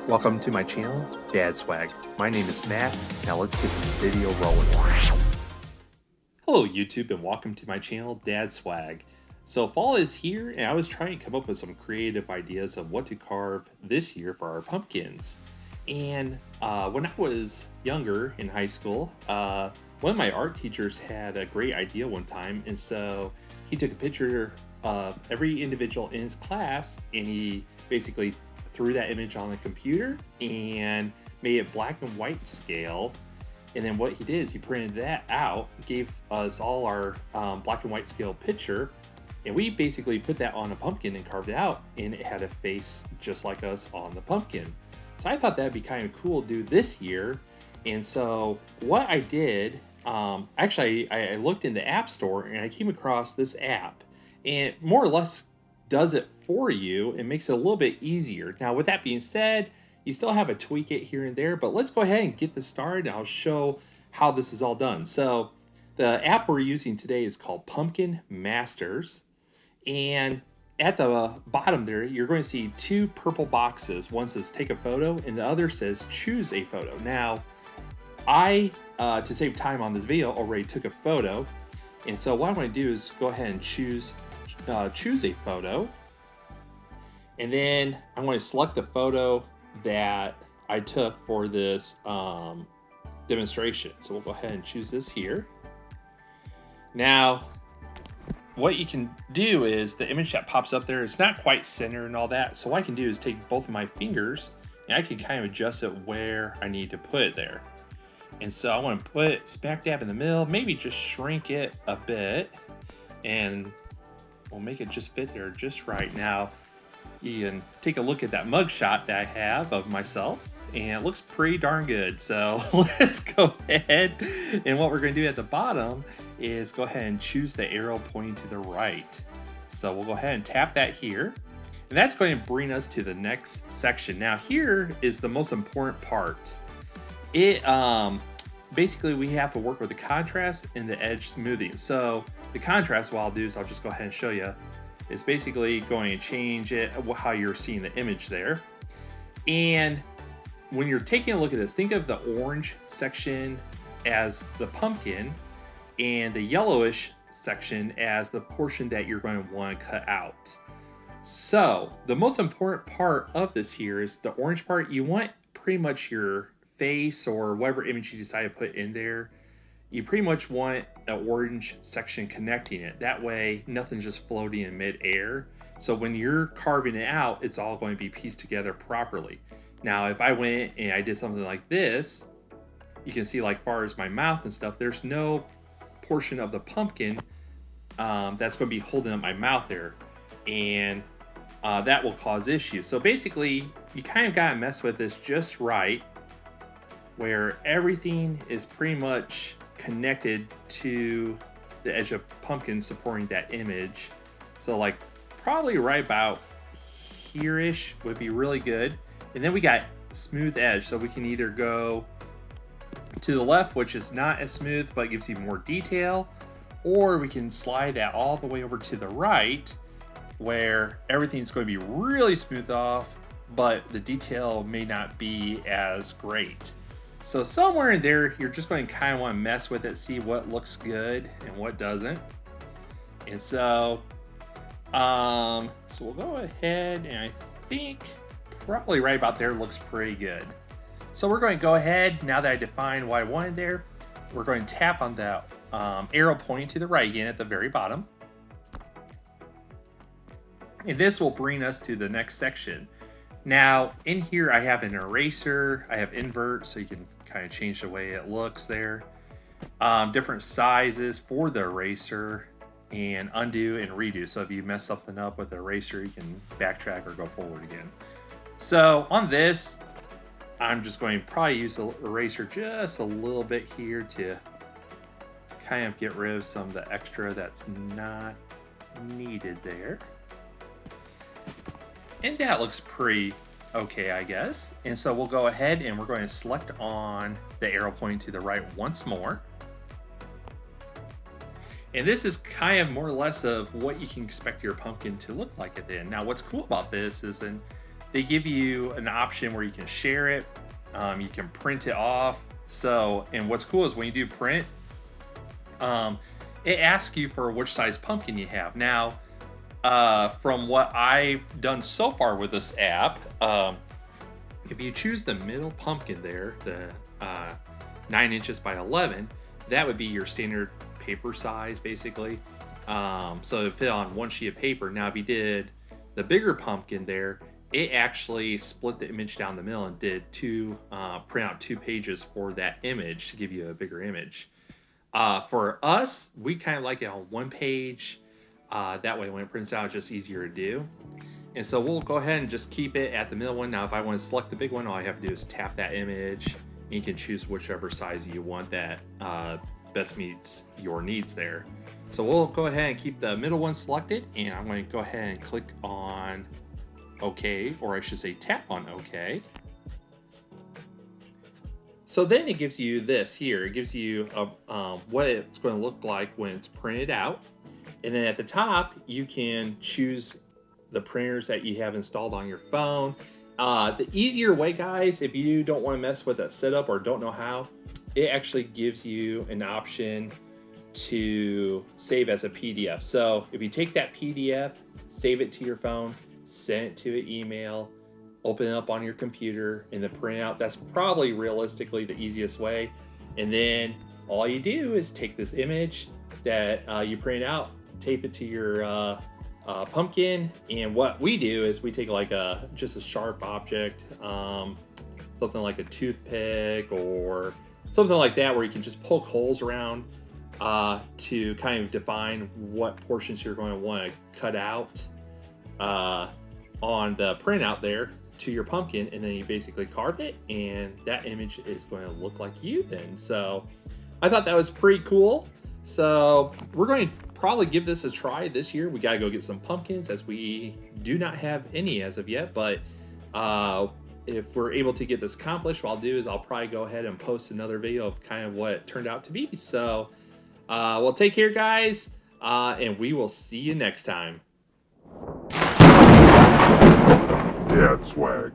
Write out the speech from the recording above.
Welcome to my channel, Dad Swag. My name is Matt. Now let's get this video rolling. Hello YouTube and welcome to my channel, Dad Swag. So fall is here and I was trying to come up with some creative ideas of what to carve this year for our pumpkins. And when I was younger in high school, one of my art teachers had a great idea one time, and so he took a picture of every individual in his class and he basically threw that image on the computer and made it black and white scale. And then what he did is he printed that out, gave us all our black and white scale picture, and we basically put that on a pumpkin and carved it out, and it had a face just like us on the pumpkin. So I thought that'd be kind of cool to do this year. And so what I did, actually I looked in the App Store and I came across this app, and it more or less does it for you and makes it a little bit easier. Now with that being said, you still have to tweak it here and there, but let's go ahead and get this started and I'll show how this is all done. So the app we're using today is called Pumpkin Masters, and at the bottom there you're going to see two purple boxes. One says take a photo and the other says choose a photo. Now I to save time on this video already took a photo, and so what I'm going to do is go ahead and choose a photo, and then I'm going to select the photo that I took for this demonstration. So we'll go ahead and choose this here. Now what you can do is the image that pops up there, it's not quite center and all that, so what I can do is take both of my fingers and I can kind of adjust it where I need to put it there. And so I want to put it smack dab in the middle, maybe just shrink it a bit, and we'll make it just fit there just right. Now you can take a look at that mug shot that I have of myself, and it looks pretty darn good. So let's go ahead, and what we're going to do at the bottom is go ahead and choose the arrow pointing to the right. So we'll go ahead and tap that here, and that's going to bring us to the next section. Now here is the most important part. It basically we have to work with the contrast and the edge smoothing. So the contrast, what I'll do is I'll just go ahead and show you. It's basically going to change it how you're seeing the image there. And when you're taking a look at this, think of the orange section as the pumpkin and the yellowish section as the portion that you're going to want to cut out. So the most important part of this here is the orange part. You want pretty much your face or whatever image you decide to put in there, you pretty much want an orange section connecting it. That way nothing's just floating in mid-air. So when you're carving it out, it's all going to be pieced together properly. Now if I went and I did something like this, you can see like far as my mouth and stuff, there's no portion of the pumpkin that's going to be holding up my mouth there, and that will cause issues. So basically you kind of got to mess with this just right, where everything is pretty much connected to the edge of pumpkin supporting that image. So like probably right about here-ish would be really good. And then we got smooth edge, so we can either go to the left, which is not as smooth but gives you more detail, or we can slide that all the way over to the right where everything's going to be really smooth off but the detail may not be as great. So somewhere in there, you're just going to kind of want to mess with it, see what looks good and what doesn't. And so, so we'll go ahead, and I think probably right about there looks pretty good. So we're going to go ahead, now that I defined what I wanted there, we're going to tap on the arrow pointing to the right again at the very bottom. And this will bring us to the next section. Now in here I have an eraser, I have invert, so you can kind of change the way it looks there. Different sizes for the eraser, and undo and redo. So if you mess something up with the eraser, you can backtrack or go forward again. So on this, I'm just going to probably use the eraser just a little bit here to kind of get rid of some of the extra that's not needed there. And that looks pretty okay, I guess. And so we'll go ahead and we're going to select on the arrow pointing to the right once more. And this is kind of more or less of what you can expect your pumpkin to look like at the end. Now what's cool about this is then they give you an option where you can share it, you can print it off. So, and what's cool is when you do print, it asks you for which size pumpkin you have. Now, from what I've done so far with this app, if you choose the middle pumpkin there, the 9 inches by 11, that would be your standard paper size, basically. So it would fit on one sheet of paper. Now, if you did the bigger pumpkin there, it actually split the image down the middle and did print out 2 pages for that image to give you a bigger image. For us, we kind of like it on 1 page. That way, when it prints out, it's just easier to do. And so we'll go ahead and just keep it at the middle one. Now, if I want to select the big one, all I have to do is tap that image. And you can choose whichever size you want that best meets your needs there. So we'll go ahead and keep the middle one selected. And I'm going to go ahead and click on OK, or I should say tap on OK. So then it gives you this here. It gives you what it's going to look like when it's printed out. And then at the top, you can choose the printers that you have installed on your phone. The easier way, guys, if you don't want to mess with a setup or don't know how, it actually gives you an option to save as a PDF. So if you take that PDF, save it to your phone, send it to an email, open it up on your computer, and then print out. That's probably realistically the easiest way. And then all you do is take this image that you print out, tape it to your pumpkin, and what we do is we take like just a sharp object, something like a toothpick or something like that, where you can just poke holes around to kind of define what portions you're going to want to cut out on the printout there to your pumpkin, and then you basically carve it, and that image is going to look like you then. So I thought that was pretty cool. So we're going to probably give this a try this year. We got to go get some pumpkins, as we do not have any as of yet, but if we're able to get this accomplished, what I'll do is I'll probably go ahead and post another video of kind of what it turned out to be. So well, take care, guys, and we will see you next time. Dad swag.